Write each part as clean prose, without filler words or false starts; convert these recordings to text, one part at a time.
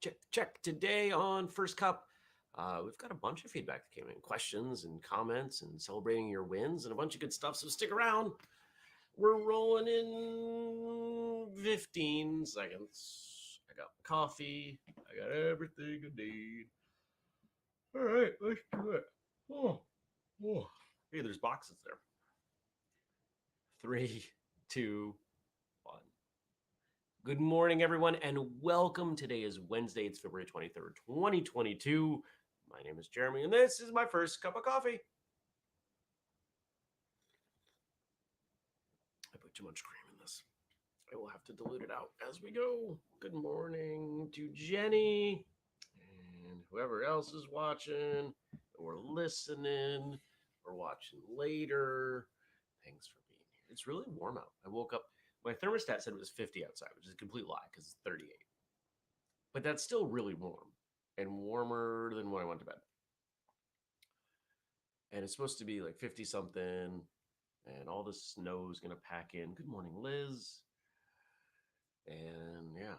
check. Today on First Cup, we've got a bunch of feedback that came in, questions and comments, and celebrating your wins, and a bunch of good stuff. So stick around. We're rolling in 15 seconds. I got coffee. I got everything I need. All right, let's do it. Oh. Hey, there's boxes there. 3, 2, 1. Good morning, everyone, and welcome. Today is Wednesday. It's February 23rd, 2022. My name is Jeremy, and this is my first cup of coffee. I put too much cream in this. I will have to dilute it out as we go. Good morning to Jenny and whoever else is watching or listening or watching later. Thanks for being here. It's really warm out. I woke up. My thermostat said it was 50 outside, which is a complete lie because it's 38. But that's still really warm and warmer than when I went to bed. And it's supposed to be like 50 something, and all the snow is going to pack in. Good morning, Liz. And yeah,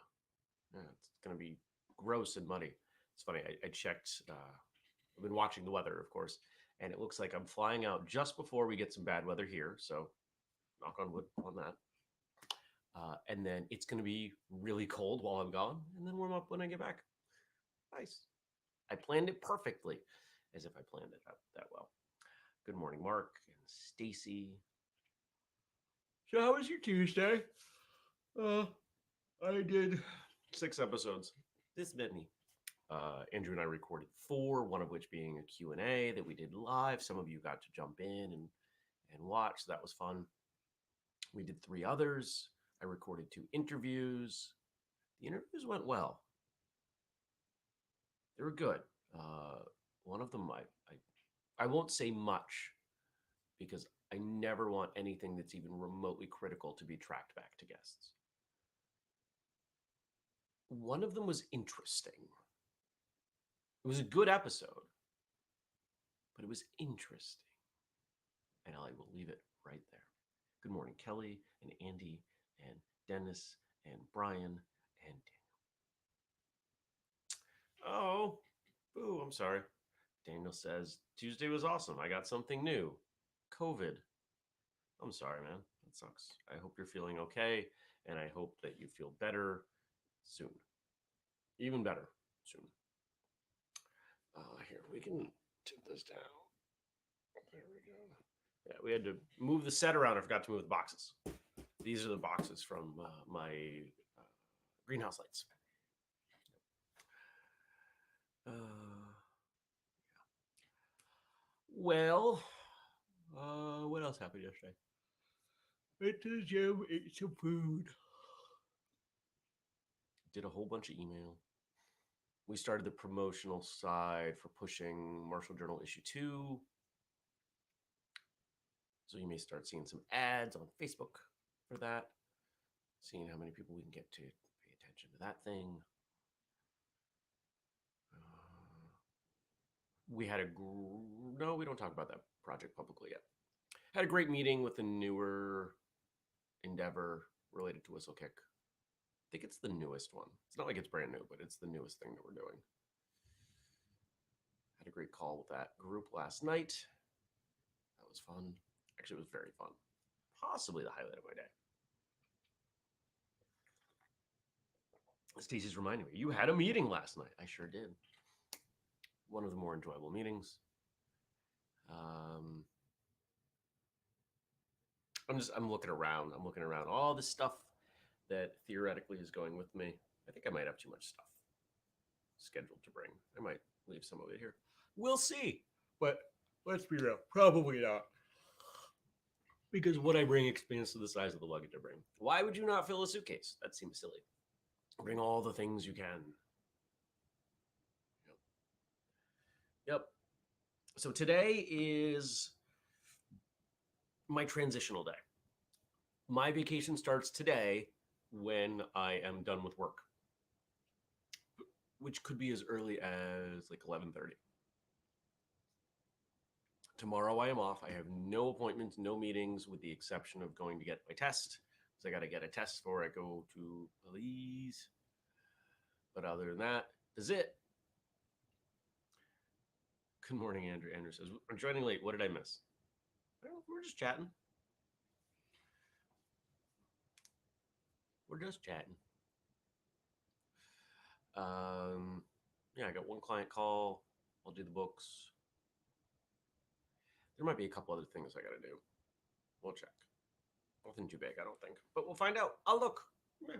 it's going to be gross and muddy. It's funny. I checked. I've been watching the weather, of course, and it looks like I'm flying out just before we get some bad weather here. So knock on wood on that. And then it's going to be really cold while I'm gone, and then warm up when I get back. Nice. I planned it perfectly, as if I planned it that well. Good morning, Mark and Stacy. So how was your Tuesday? I did 6 episodes. This many. Andrew and I recorded 4, one of which being a Q&A that we did live. Some of you got to jump in and watch. So that was fun. We did 3 others. I recorded 2 interviews. The interviews went well. They were good. One of them, I won't say much because I never want anything that's even remotely critical to be tracked back to guests. One of them was interesting. It was a good episode, but it was interesting. And I will leave it right there. Good morning, Kelly and Andy and Dennis and Brian and Daniel. Oh, boo, I'm sorry. Daniel says, Tuesday was awesome. I got something new. COVID. I'm sorry, man. That sucks. I hope you're feeling okay, and I hope that you feel better soon. Even better soon. Here, we can tip this down. There we go. Yeah, we had to move the set around. I forgot to move the boxes. These are the boxes from my greenhouse lights. Yeah. Well, what else happened yesterday? Went to the gym, ate some food. Did a whole bunch of email. We started the promotional side for pushing Marshall Journal issue 2. So you may start seeing some ads on Facebook for that. Seeing how many people we can get to pay attention to that thing. We had no, we don't talk about that project publicly yet. Had a great meeting with a newer endeavor related to whistlekick. I think it's the newest one. It's not like it's brand new, but it's the newest thing that we're doing. Had a great call with that group last night. That was fun. Actually, it was very fun. Possibly the highlight of my day. Stacey's reminding me, you had a meeting last night. I sure did. One of the more enjoyable meetings. I'm looking around. I'm looking around all the stuff that theoretically is going with me. I think I might have too much stuff scheduled to bring. I might leave some of it here. We'll see. But let's be real. Probably not. Because what I bring expands to the size of the luggage I bring. Why would you not fill a suitcase? That seems silly. Bring all the things you can. Yep. So today is my transitional day. My vacation starts today when I am done with work, which could be as early as like 11:30. Tomorrow I am off. I have no appointments, no meetings, with the exception of going to get my test. So I got to get a test before I go to Belize. But other than that, that's it. Good morning, Andrew. Andrew says, I'm joining late. What did I miss? Well, we're just chatting. We're just chatting. Yeah, I got one client call. I'll do the books. There might be a couple other things I got to do. We'll check. Nothing too big, I don't think. But we'll find out. I'll look. Yeah.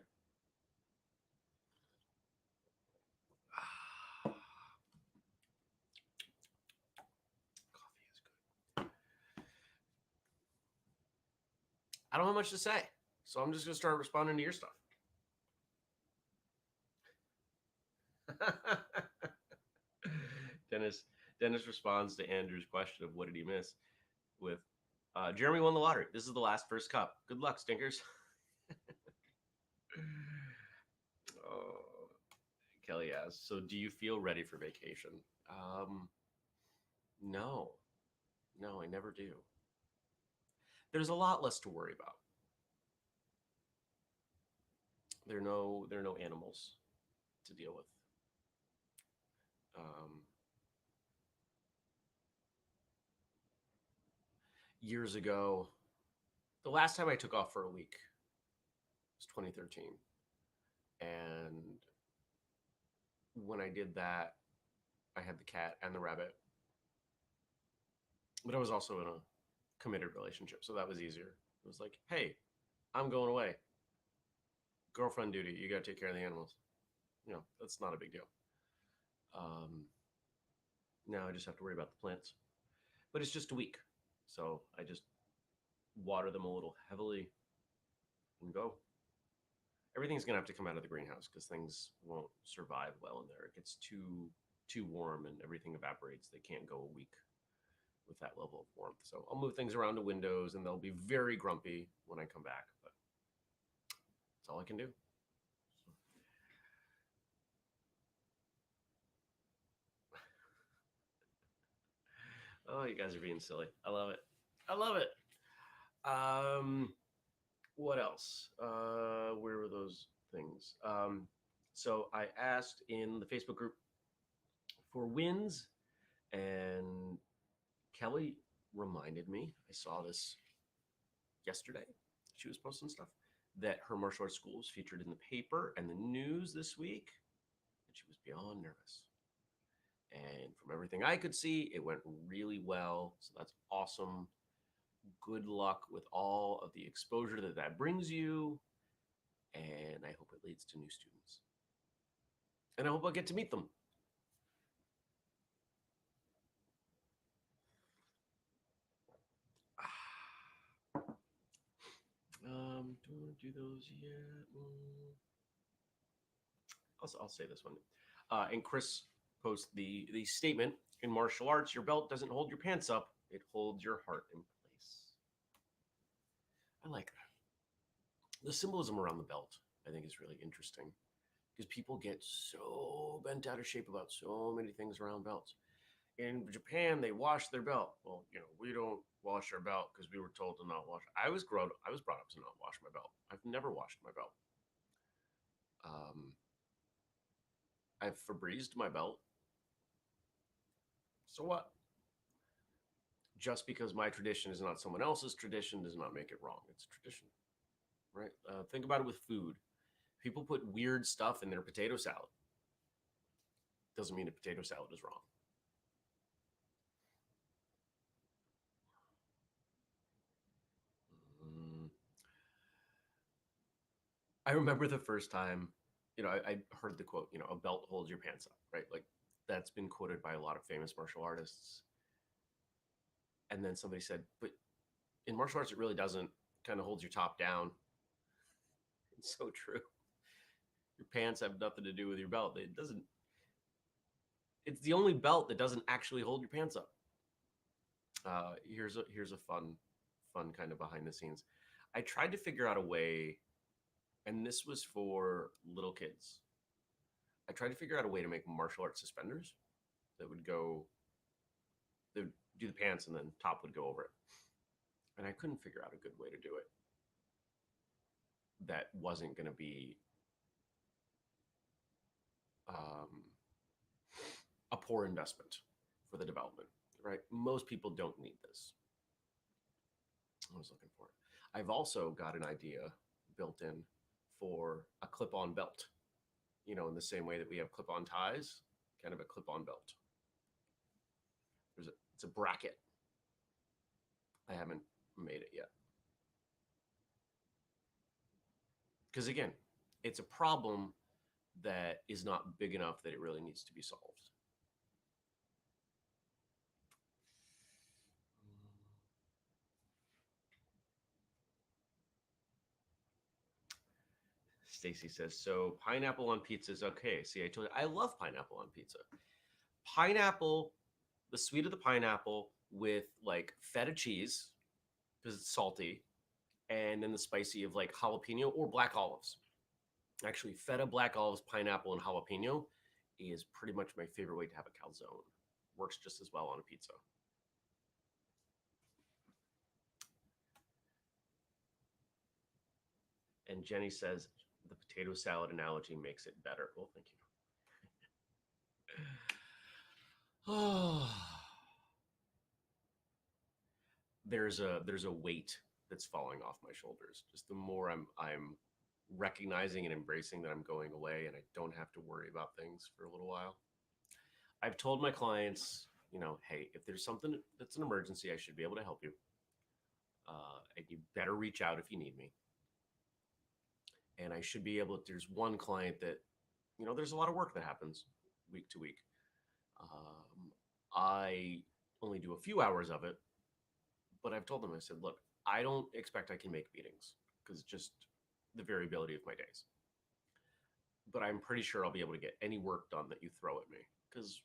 Coffee is good. I don't have much to say. So I'm just going to start responding to your stuff. Dennis responds to Andrew's question of what did he miss with Jeremy won the lottery. This is the last first cup. Good luck, stinkers. Oh, Kelly asks, so do you feel ready for vacation? No, I never do. There's a lot less to worry about. There are no animals to deal with. Years ago, the last time I took off for a week was 2013, and when I did that, I had the cat and the rabbit, but I was also in a committed relationship, so that was easier. It was like, hey, I'm going away. Girlfriend duty. You got to take care of the animals. That's not a big deal. Now I just have to worry about the plants, but it's just a week, so I just water them a little heavily and go. Everything's gonna have to come out of the greenhouse because things won't survive well in there. It gets too warm and everything evaporates. They can't go a week with that level of warmth. So I'll move things around to windows, and they'll be very grumpy when I come back. But that's all I can do. Oh, you guys are being silly. I love it. I love it. What else? Where were those things? So I asked in the Facebook group for wins, and Kelly reminded me. I saw this yesterday. She was posting stuff that her martial arts school was featured in the paper and the news this week, and she was beyond nervous. And from everything I could see, it went really well. So that's awesome. Good luck with all of the exposure that brings you. And I hope it leads to new students. And I hope I get to meet them. Don't want to do those yet. I'll say this one. And Chris posts the statement in martial arts: your belt doesn't hold your pants up; it holds your heart in place. I like that. The symbolism around the belt, I think, is really interesting because people get so bent out of shape about so many things around belts. In Japan, they wash their belt. Well, we don't wash our belt because we were told to not wash. I was brought up to not wash my belt. I've never washed my belt. I've Febrezed my belt. So what? Just because my tradition is not someone else's tradition does not make it wrong. It's tradition, right? Think about it with food. People put weird stuff in their potato salad. Doesn't mean a potato salad is wrong. I remember the first time, I heard the quote, a belt holds your pants up, right? Like that's been quoted by a lot of famous martial artists. And then somebody said, but in martial arts, it really doesn't. Kind of holds your top down. It's so true. Your pants have nothing to do with your belt. It doesn't. It's the only belt that doesn't actually hold your pants up. Here's a fun kind of behind the scenes. I tried to figure out a way, and this was for little kids. I tried to figure out a way to make martial arts suspenders that would go, they would do the pants and then top would go over it. And I couldn't figure out a good way to do it that wasn't going to be poor investment for the development, right? Most people don't need this. I was looking for it. I've also got an idea built in for a clip-on belt, in the same way that we have clip-on ties, kind of a clip-on belt. It's a bracket. I haven't made it yet. Because again, it's a problem that is not big enough that it really needs to be solved. Stacy says, so pineapple on pizza is okay. See, I told you, I love pineapple on pizza. Pineapple, the sweet of the pineapple with like feta cheese, because it's salty, and then the spicy of like jalapeno or black olives. Actually, feta, black olives, pineapple, and jalapeno is pretty much my favorite way to have a calzone. Works just as well on a pizza. And Jenny says the potato salad analogy makes it better. Well, thank you. Oh, there's a weight that's falling off my shoulders. Just the more I'm recognizing and embracing that I'm going away and I don't have to worry about things for a little while. I've told my clients, hey, if there's something that's an emergency, I should be able to help you. And you better reach out if you need me. And I should be able to, there's one client that, there's a lot of work that happens week to week. I only do a few hours of it, but I've told them, I said, look, I don't expect I can make meetings because it's just the variability of my days. But I'm pretty sure I'll be able to get any work done that you throw at me because,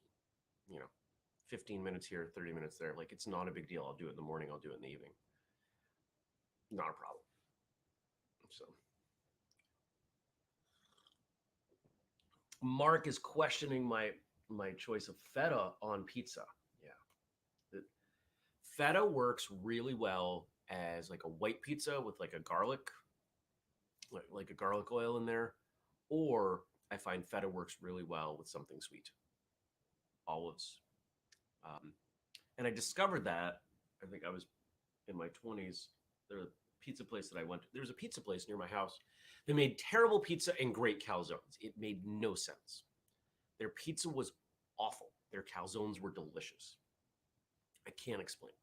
15 minutes here, 30 minutes there, like it's not a big deal. I'll do it in the morning. I'll do it in the evening. Not a problem. So Mark is questioning my choice of feta on pizza. Yeah. Feta works really well as like a white pizza with like a garlic, like a garlic oil in there. Or I find feta works really well with something sweet, olives. And I discovered that, I think I was in my 20s. There was a pizza place that I went to. There was a pizza place near my house. They made terrible pizza and great calzones. It made no sense. Their pizza was awful. Their calzones were delicious. I can't explain.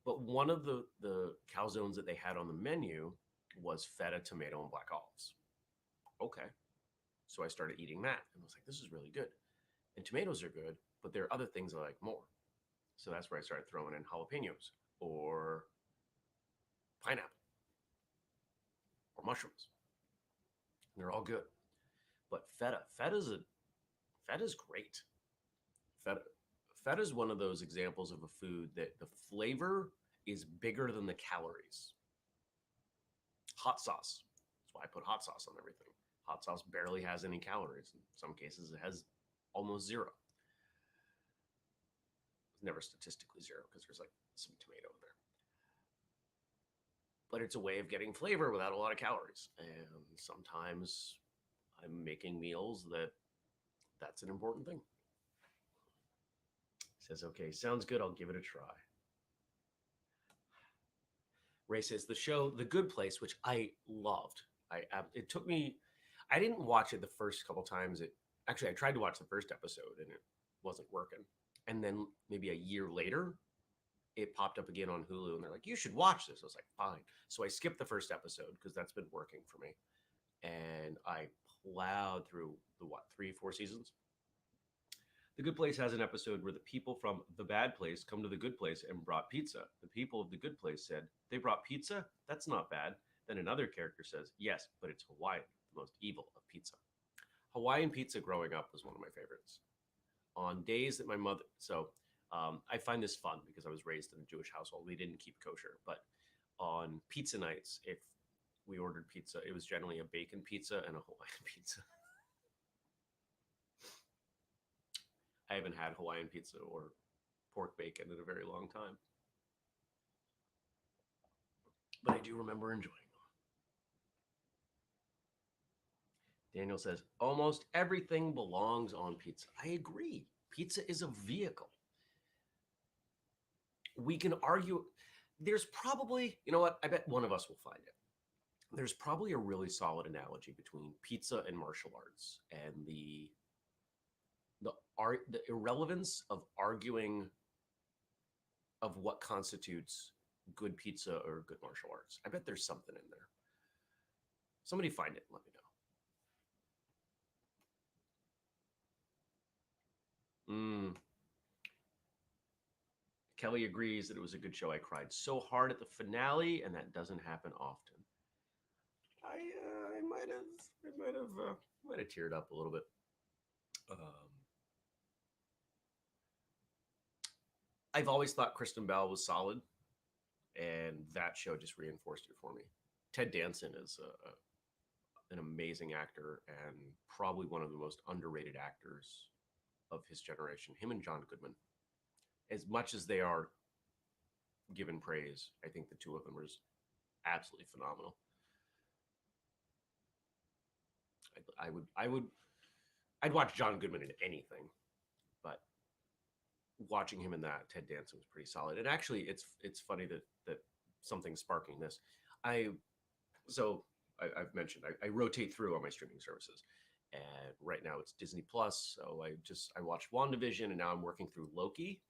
But one of the calzones that they had on the menu was feta, tomato, and black olives. Okay. So I started eating that and was like, this is really good. And tomatoes are good, but there are other things I like more. So that's where I started throwing in jalapenos or pineapple or mushrooms. And they're all good. But feta's great. Feta is one of those examples of a food that the flavor is bigger than the calories. Hot sauce. That's why I put hot sauce on everything. Hot sauce barely has any calories. In some cases, it has almost zero. It's never statistically zero because there's like some tomato in there. But it's a way of getting flavor without a lot of calories. And sometimes I'm making meals that's an important thing. Says, okay, sounds good. I'll give it a try. Ray says the show, The Good Place, which I loved. It took me, I didn't watch it the first couple times. I tried to watch the first episode and it wasn't working. And then maybe a year later, it popped up again on Hulu and they're like, you should watch this. I was like, fine. So I skipped the first episode because that's been working for me. And I plowed through the 3-4 seasons. The Good Place has an episode where the people from the bad place come to the good place and brought pizza. The people of the good place said, they brought pizza? That's not bad. Then another character says, yes, but it's Hawaiian, the most evil of pizza. Hawaiian pizza growing up was one of my favorites. On days that my mother, I find this fun because I was raised in a Jewish household. We didn't keep kosher, but on pizza nights, if we ordered pizza, it was generally a bacon pizza and a Hawaiian pizza. I haven't had Hawaiian pizza or pork bacon in a very long time. But I do remember enjoying them. Daniel says, almost everything belongs on pizza. I agree. Pizza is a vehicle. We can argue. There's probably, you know what? I bet one of us will find it. There's probably a really solid analogy between pizza and martial arts and the irrelevance of arguing of what constitutes good pizza or good martial arts. I bet there's something in there. Somebody find it and let me know. Kelly agrees that it was a good show. I cried so hard at the finale, and that doesn't happen often. I might have teared up a little bit. I've always thought Kristen Bell was solid, and that show just reinforced it for me. Ted Danson is an amazing actor and probably one of the most underrated actors of his generation. Him and John Goodman, as much as they are given praise, I think the two of them are just absolutely phenomenal. I'd watch John Goodman in anything, but watching him in that, Ted Danson was pretty solid. And actually, it's funny that something's sparking this. I've mentioned I rotate through on my streaming services, and right now it's Disney Plus. So I watched WandaVision, and now I'm working through Loki.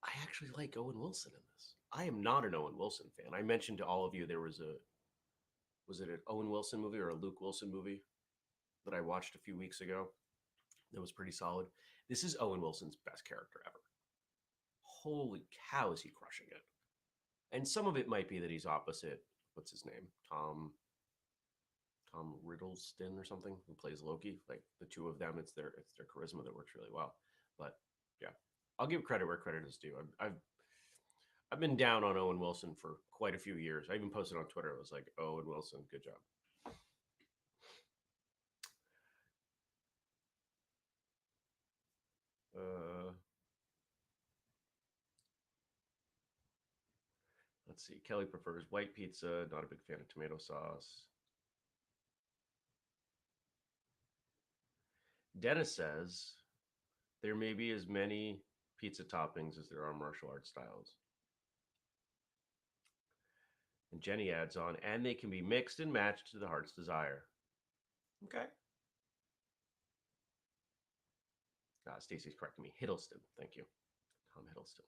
I actually like Owen Wilson in this. I am not an Owen Wilson fan. I mentioned to all of you there was it an Owen Wilson movie or a Luke Wilson movie that I watched a few weeks ago that was pretty solid. This is Owen Wilson's best character ever. Holy cow, is he crushing it. And some of it might be that he's opposite, what's his name? Tom Riddleston or something, who plays Loki. Like the two of them, it's their charisma that works really well. But yeah, I'll give credit where credit is due. I've been down on Owen Wilson for quite a few years. I even posted on Twitter. It was like, Owen Wilson, good job. Let's see. Kelly prefers white pizza. Not a big fan of tomato sauce. Dennis says there may be as many pizza toppings as there are martial arts styles. And Jenny adds on, and they can be mixed and matched to the heart's desire. Okay. Stacy's correcting me. Hiddleston. Thank you. Tom Hiddleston.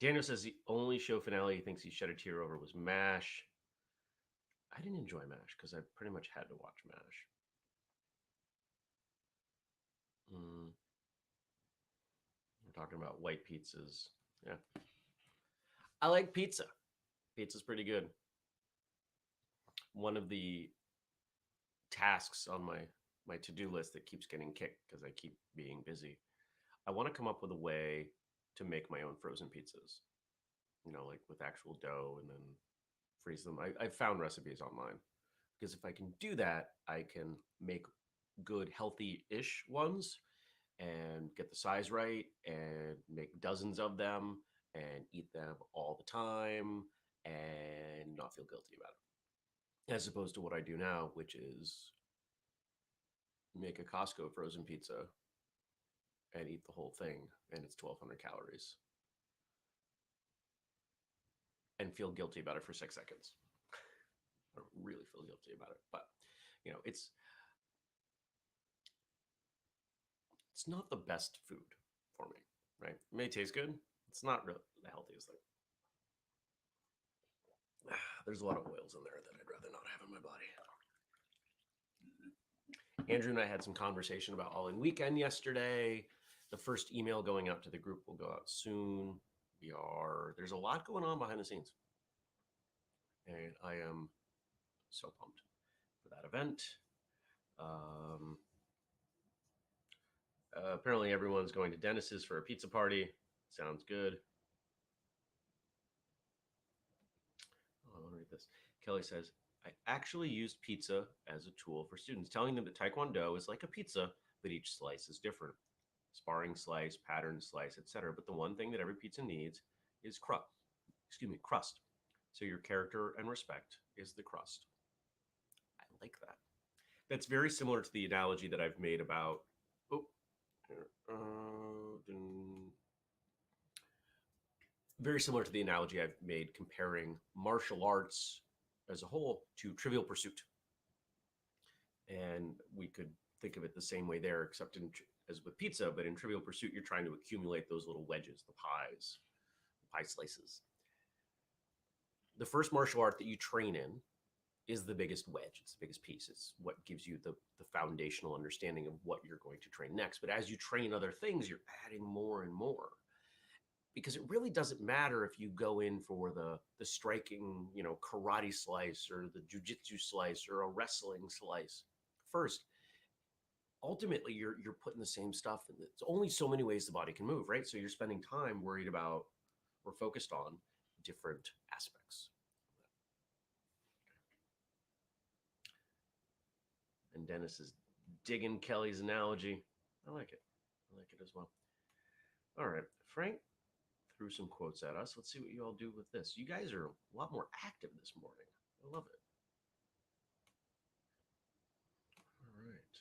Daniel says the only show finale he thinks he shed a tear over was MASH. I didn't enjoy MASH because I pretty much had to watch MASH. We're talking about white pizzas. Yeah. I like pizza. Pizza's pretty good. One of the tasks on my to-do list that keeps getting kicked because I keep being busy. I want to come up with a way to make my own frozen pizzas, like with actual dough and then freeze them. I've found recipes online because if I can do that, I can make good, healthy-ish ones and get the size right and make dozens of them and eat them all the time and not feel guilty about it. As opposed to what I do now, which is make a Costco frozen pizza and eat the whole thing, and it's 1,200 calories. And feel guilty about it for 6 seconds. I don't really feel guilty about it, but it's not the best food for me, right? It may taste good. It's not really the healthiest thing. There's a lot of oils in there that I'd rather not have in my body. Andrew and I had some conversation about All In Weekend yesterday. The first email going out to the group will go out soon. There's a lot going on behind the scenes. And I am so pumped for that event. Apparently everyone's going to Dennis's for a pizza party. Sounds good. I want to read this. Kelly says, I actually used pizza as a tool for students, telling them that Taekwondo is like a pizza, but each slice is different. Sparring slice, pattern slice, etc. But the one thing that every pizza needs is crust. So your character and respect is the crust. I like that. That's very similar to the analogy that I've made about. Oh, very similar to the analogy I've made comparing martial arts as a whole to Trivial Pursuit, and we could think of it the same way there, except as with pizza. But in Trivial Pursuit, you're trying to accumulate those little wedges, the pie slices. The first martial art that you train in is the biggest wedge. It's the biggest piece. It's what gives you the foundational understanding of what you're going to train next. But as you train other things, you're adding more and more, because it really doesn't matter if you go in for the striking, karate slice or the jujitsu slice or a wrestling slice first. Ultimately, you're putting the same stuff, and it's only so many ways the body can move, right? So you're spending time worried about or focused on different aspects. And Dennis is digging Kelly's analogy. I like it. I like it as well. All right, Frank threw some quotes at us. Let's see what you all do with this. You guys are a lot more active this morning. I love it. All right.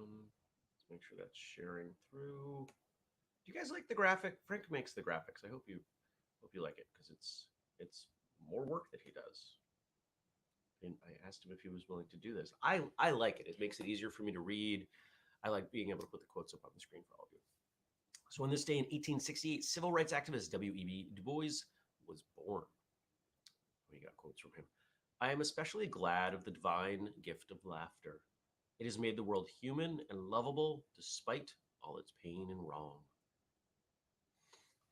Let's make sure that's sharing through. Do you guys like the graphic? Frank makes the graphics. I hope you like it, because it's more work that he does. And I asked him if he was willing to do this. I like it. It makes it easier for me to read. I like being able to put the quotes up on the screen for all of you. So on this day in 1868, civil rights activist W.E.B. Du Bois was born. We got quotes from him. I am especially glad of the divine gift of laughter. It has made the world human and lovable despite all its pain and wrong.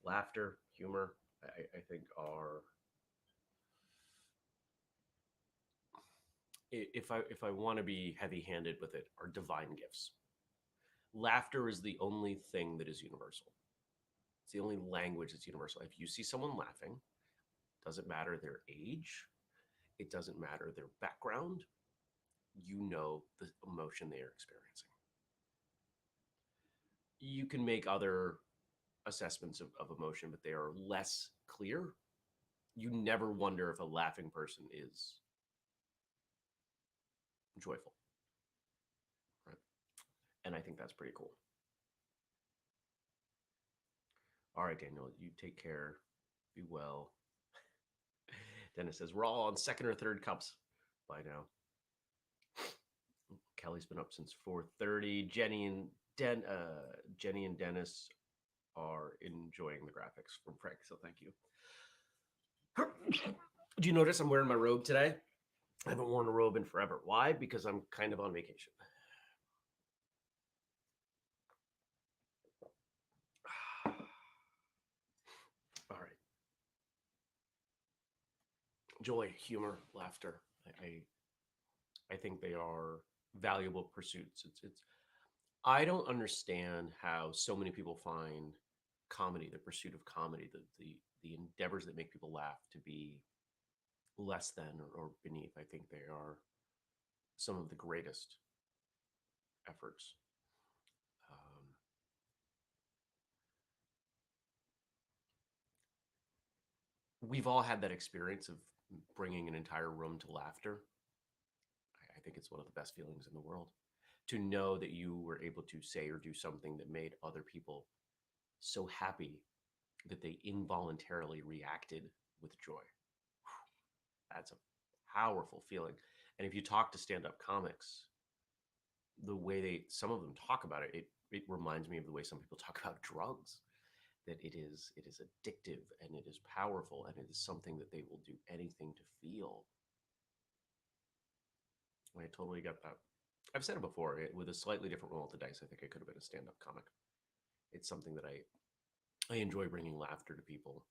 Laughter, humor, I think are, if I want to be heavy-handed with it, are divine gifts. Laughter is the only thing that is universal. It's the only language that's universal. If you see someone laughing, doesn't matter their age, it doesn't matter their background, you know the emotion they are experiencing. You can make other assessments of emotion, but they are less clear. You never wonder if a laughing person is joyful. Right? And I think that's pretty cool. All right, Daniel, you take care. Be well. Dennis says, we're all on second or third cups by now. Kelly's been up since 4:30. Jenny and Dennis are enjoying the graphics from Frank, so thank you. Do you notice I'm wearing my robe today? I haven't worn a robe in forever. Why? Because I'm kind of on vacation. All right. Joy, humor, laughter. I think they are valuable pursuits. I don't understand how so many people find comedy, the pursuit of comedy, the endeavors that make people laugh, to be less than or beneath. I think they are some of the greatest efforts. We've all had that experience of bringing an entire room to laughter. I think it's one of the best feelings in the world, to know that you were able to say or do something that made other people so happy that they involuntarily reacted with joy. That's a powerful feeling. And if you talk to stand-up comics, the way some of them talk about it, it reminds me of the way some people talk about drugs, that it is addictive and it is powerful and it is something that they will do anything to feel. I totally get that. I've said it before, with a slightly different roll of the dice, I think I could have been a stand-up comic. It's something that I enjoy bringing laughter to people.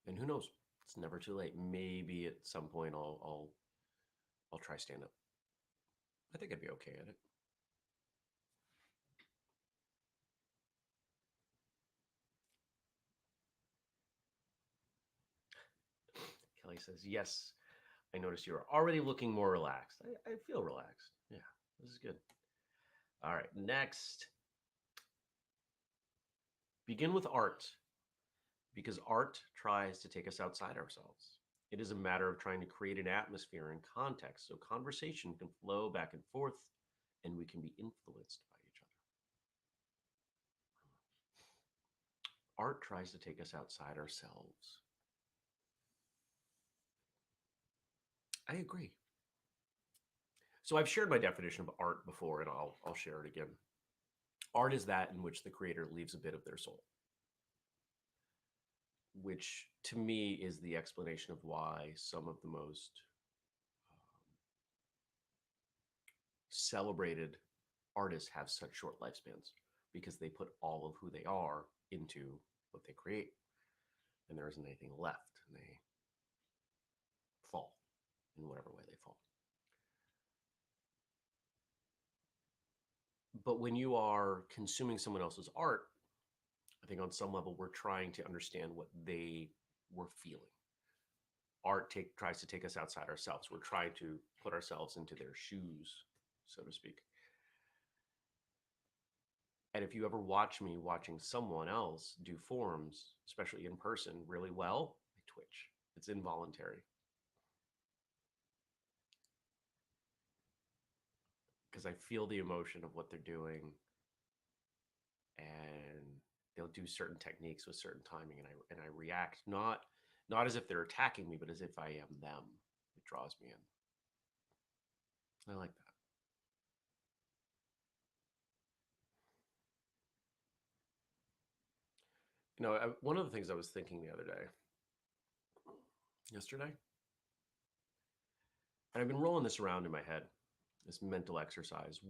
And who knows? It's never too late. Maybe at some point I'll try stand-up. I think I'd be okay at it. Kelly says, yes, I noticed you're already looking more relaxed. I feel relaxed. Yeah, this is good. All right, next. Begin with art, because art tries to take us outside ourselves. It is a matter of trying to create an atmosphere and context so conversation can flow back and forth and we can be influenced by each other. Art tries to take us outside ourselves. I agree. So I've shared my definition of art before, and I'll share it again. Art is that in which the creator leaves a bit of their soul, which to me is the explanation of why some of the most celebrated artists have such short lifespans, because they put all of who they are into what they create, and there isn't anything left, and they fall in whatever way they fall. But when you are consuming someone else's art, I think on some level we're trying to understand what they were feeling. Art tries to take us outside ourselves. We're trying to put ourselves into their shoes, so to speak. And if you ever watch me watching someone else do forms, especially in person, really well, I twitch. It's involuntary. Because I feel the emotion of what they're doing, and they'll do certain techniques with certain timing, and I react not as if they're attacking me, but as if I am them. It draws me in. I like that. One of the things I was thinking the other day, yesterday, and I've been rolling this around in my head, this mental exercise.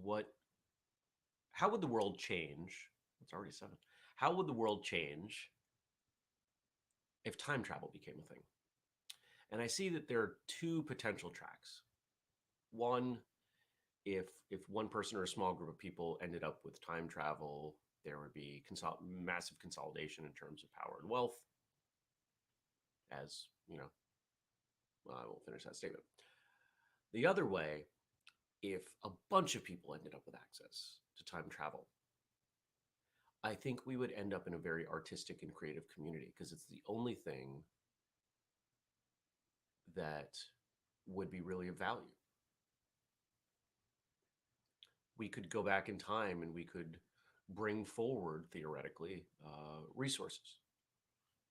How would the world change? It's already 7. How would the world change if time travel became a thing? And I see that there are two potential tracks. One, if one person or a small group of people ended up with time travel, there would be massive consolidation in terms of power and wealth. As you know, well, I won't finish that statement. The other way, if a bunch of people ended up with access to time travel, I think we would end up in a very artistic and creative community, because it's the only thing that would be really of value. We could go back in time and we could bring forward, theoretically, resources.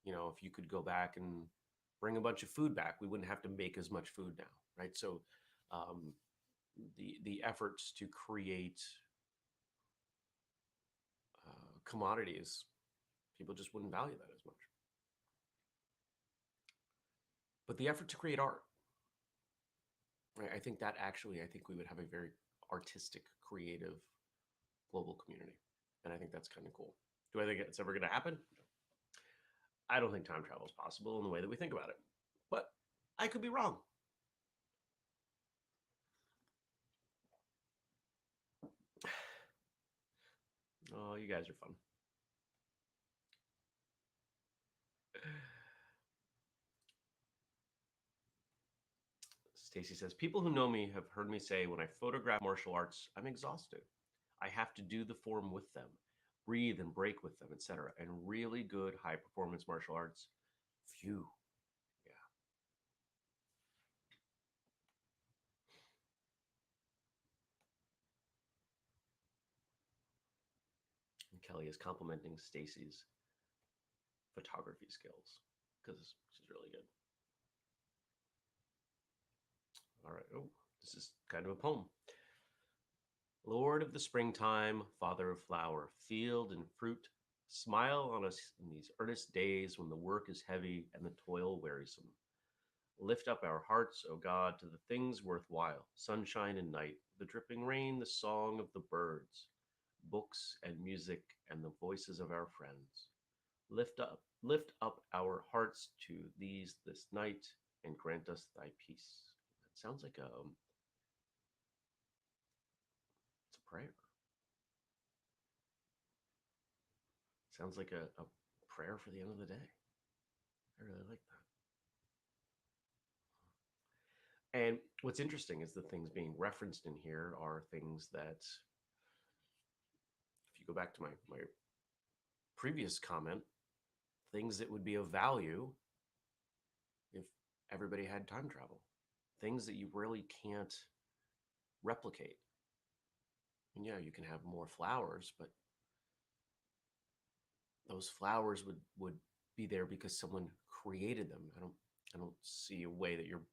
If you could go back and bring a bunch of food back, we wouldn't have to make as much food now, right? So the efforts to create commodities, people just wouldn't value that as much. But the effort to create art, right? I think we would have a very artistic, creative, global community. And I think that's kind of cool. Do I think it's ever going to happen? No. I don't think time travel is possible in the way that we think about it. But I could be wrong. Oh, you guys are fun. Stacy says, people who know me have heard me say when I photograph martial arts, I'm exhausted. I have to do the form with them, breathe and break with them, etc. And really good high performance martial arts, phew. Yeah. And Kelly is complimenting Stacy's photography skills because she's really good. All right. Oh, this is kind of a poem. Lord of the springtime, father of flower, field and fruit, smile on us in these earnest days when the work is heavy and the toil wearisome. Lift up our hearts, O God, to the things worthwhile, sunshine and night, the dripping rain, the song of the birds, books and music and the voices of our friends. Lift up our hearts to these this night and grant us thy peace. That sounds like it's a prayer. Sounds like a prayer for the end of the day. I really like that. And what's interesting is the things being referenced in here are things that, if you go back to my previous comment, things that would be of value if everybody had time travel, things that you really can't replicate. And yeah, you can have more flowers, but those flowers would be there because someone created them. I don't see a way that you're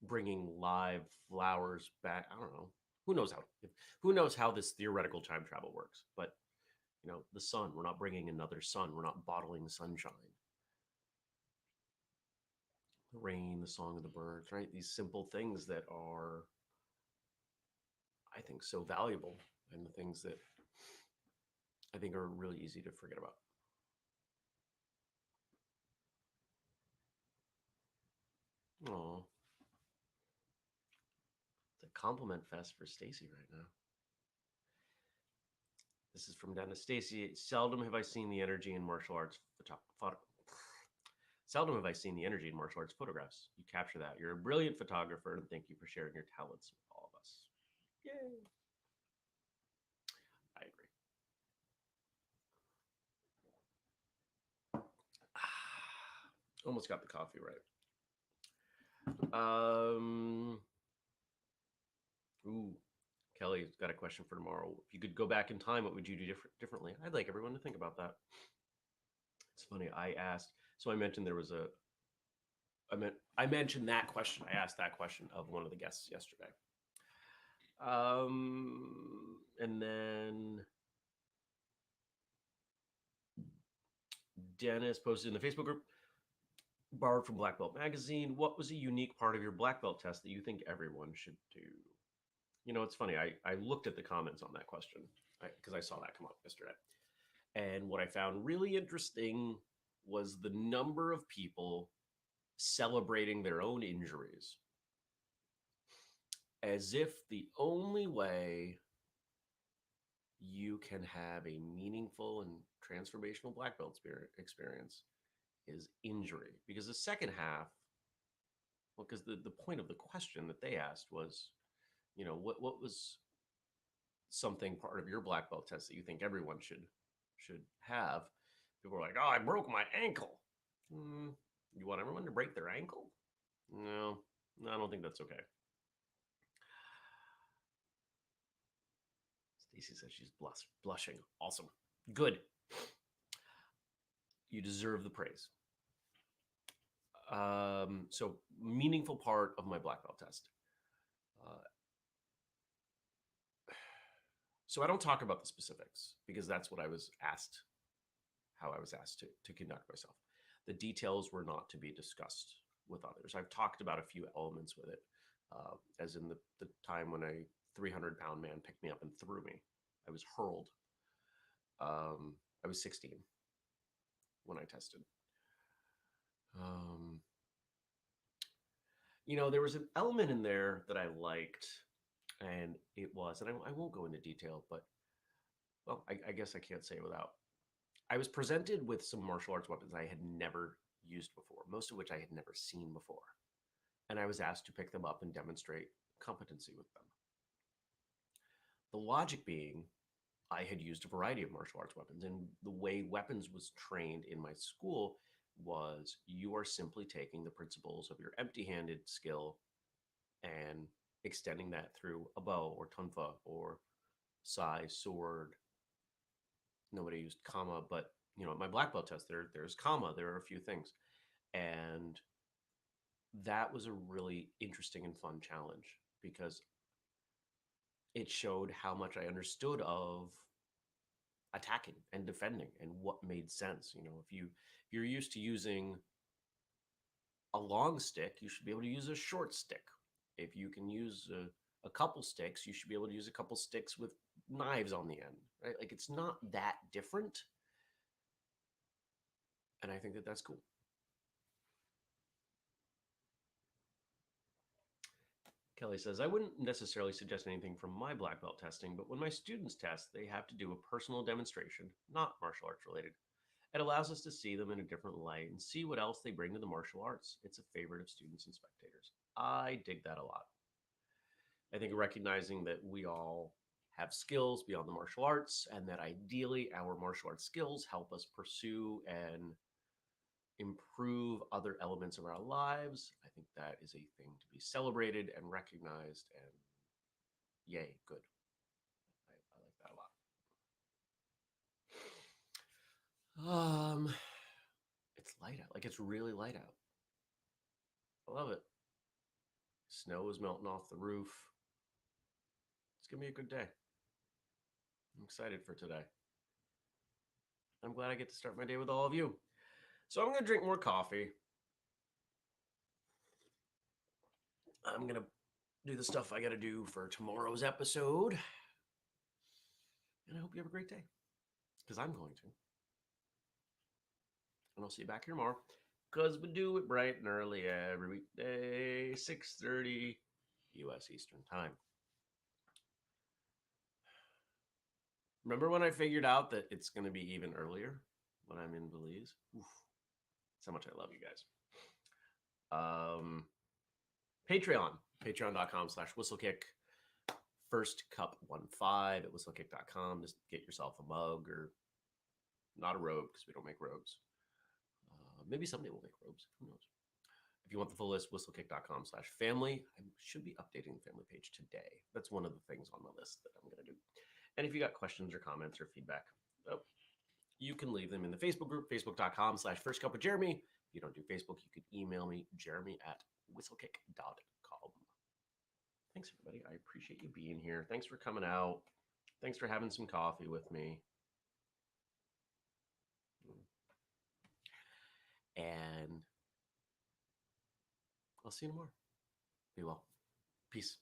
bringing live flowers back. I don't know. Who knows how who knows how this theoretical time travel works? But the sun. We're not bringing another sun. We're not bottling sunshine. The rain, the song of the birds, right? These simple things that are, I think, so valuable, and the things that I think are really easy to forget about. Oh, it's a compliment fest for Stacy right now. This is from Dennis. Stacy, seldom have I seen the energy in martial arts Seldom have I seen the energy in martial arts photographs. You capture that. You're a brilliant photographer, and thank you for sharing your talents with all of us. Yay! I agree. Almost got the coffee right. Ooh, Kelly's got a question for tomorrow. If you could go back in time, what would you do differently? I'd like everyone to think about that. It's funny. I asked. So I mentioned there was a. I mentioned that question. I asked that question of one of the guests yesterday. And then Dennis posted in the Facebook group, borrowed from Black Belt Magazine. What was a unique part of your Black Belt test that you think everyone should do? It's funny. I looked at the comments on that question because I saw that come up yesterday. And what I found really interesting was the number of people celebrating their own injuries as if the only way you can have a meaningful and transformational black belt experience is injury. Because the second half, well, because the point of the question that they asked was, what was something part of your black belt test that you think everyone should have? People are like, oh, I broke my ankle. You want everyone to break their ankle? No, I don't think that's okay. Stacy says she's blushing. Awesome. Good. You deserve the praise. So meaningful part of my black belt test. So I don't talk about the specifics because that's what I was asked, how I was asked to conduct myself. The details were not to be discussed with others. I've talked about a few elements with it, as in the time when a 300-pound man picked me up and threw me. I was hurled. I was 16 when I tested. There was an element in there that I liked, and it was, and I won't go into detail, but, well, I guess I can't say it without. I was presented with some martial arts weapons I had never used before, most of which I had never seen before. And I was asked to pick them up and demonstrate competency with them. The logic being, I had used a variety of martial arts weapons, and the way weapons was trained in my school was you are simply taking the principles of your empty-handed skill and extending that through a bow or tonfa or sai, sword. Nobody used kama, but at my black belt test, there's kama. There are a few things, and that was a really interesting and fun challenge because it showed how much I understood of attacking and defending and what made sense. If you're used to using a long stick, you should be able to use a short stick. If you can use a couple sticks, you should be able to use a couple sticks with knives on the end, right? Like, it's not that different. And I think that that's cool. Kelly says, I wouldn't necessarily suggest anything from my black belt testing, but when my students test, they have to do a personal demonstration, not martial arts related. It allows us to see them in a different light and see what else they bring to the martial arts. It's a favorite of students and spectators. I dig that a lot. I think recognizing that we all have skills beyond the martial arts and that ideally our martial arts skills help us pursue and improve other elements of our lives, I think that is a thing to be celebrated and recognized. And yay, good. I like that a lot. It's light out. Like it's really light out. I love it. Snow is melting off the roof. It's gonna be a good day. I'm excited for today. I'm glad I get to start my day with all of you. So I'm gonna drink more coffee. I'm gonna do the stuff I gotta do for tomorrow's episode. And I hope you have a great day. Because I'm going to. And I'll see you back here tomorrow. Because we do it bright and early every weekday, 6:30 U.S. Eastern Time. Remember when I figured out that it's going to be even earlier when I'm in Belize? Oof. That's how much I love you guys. Patreon. Patreon.com/whistlekick. First cup 15 at whistlekick.com. Just get yourself a mug or not a robe because we don't make robes. Maybe someday we'll make robes. Who knows? If you want the full list, whistlekick.com/family. I should be updating the family page today. That's one of the things on the list that I'm going to do. And if you got questions or comments or feedback, you can leave them in the Facebook group, facebook.com/firstcupwithjeremy. If you don't do Facebook, you can email me, jeremy@whistlekick.com. Thanks, everybody. I appreciate you being here. Thanks for coming out. Thanks for having some coffee with me. And I'll see you tomorrow. Be well. Peace.